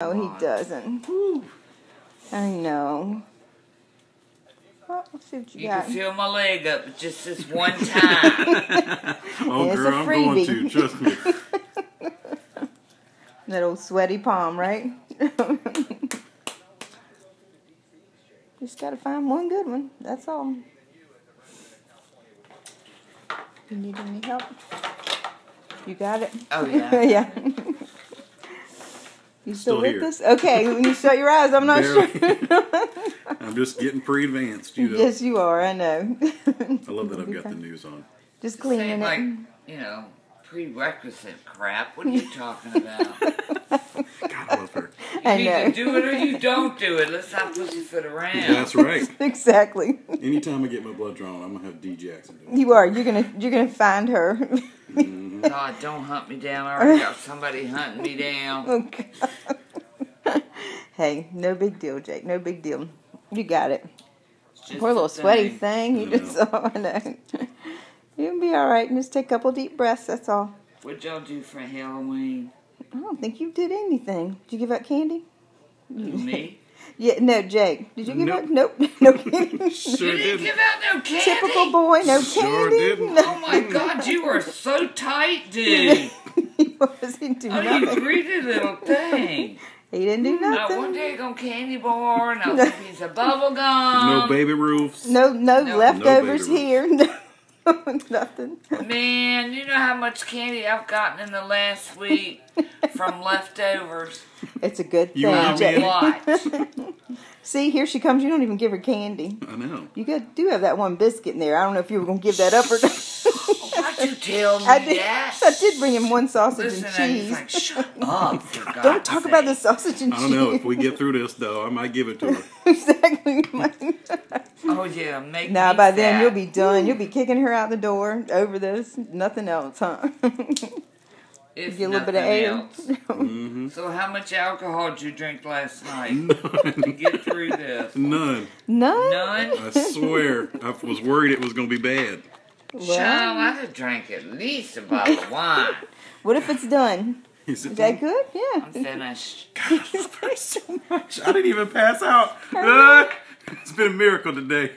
No, he doesn't. Whew. I know. Well, let's see what you got. Can feel my leg up just this one time. Oh, girl, I'm going to. Trust me. That old sweaty palm, right? Just gotta find one good one. That's all. You need any help? You got it? Oh, yeah. Yeah. You still with here. us? Okay, when you shut your eyes, I'm not sure. I'm just getting pre-advanced, you know. Yes, you are. I know. I love that I've got the news on. Just cleaning like, it. Prerequisite crap. What are you talking about? God, I love her. You either do it or you don't do it. Let's not pussyfoot around. That's right. Exactly. Anytime I get my blood drawn, I'm gonna have D. Jackson do it. You are. You're gonna find her. Mm-hmm. God, don't hunt me down. I already got somebody hunting me down. Okay. Hey, no big deal, Jake. No big deal. You got it. Poor little sweaty thing. You just saw it. You'll be all right. Just take a couple deep breaths. That's all. What'd y'all do for Halloween? I don't think you did anything. Did you give out candy? Me? Yeah, no, Jake. Did you give out? Nope. No candy. Sure You didn't give out no candy? Typical boy, no Sure candy. didn't. No. Oh my God, you were so tight, dude. He wasn't doing Oh, nothing. you greedy little thing. He didn't do Not nothing. one day on candy bar, not a piece of bubble gum. No baby roofs. No leftovers No baby here. No, nothing. Man, you know how much candy I've gotten in the last week from leftovers? It's a good You thing, want Jake. What? See, here she comes. You don't even give her candy. I know. You do have that one biscuit in there. I don't know if you were going to give that up or not. Why'd you tell me I did. that? I did bring him one sausage Listen, and I was cheese. like, shut up. for Don't God's talk sake. about the sausage and I cheese. don't know. If we get through this, though, I might give it to her. Exactly. Oh, yeah, make Now, me by then, fat. you'll be done. You'll be kicking her out the door over this. Nothing else, huh? If Get a little bit of nothing air. else. Mm-hmm. So how much alcohol did you drink last night None. to get through this? None. None? None? I swear. I was worried it was going to be bad. Child, I could drink at least a bottle of wine. What if it's done? Is it Is that done? good? Yeah. I'm finished. God, I love her so much. I didn't even pass out. It's been a miracle today.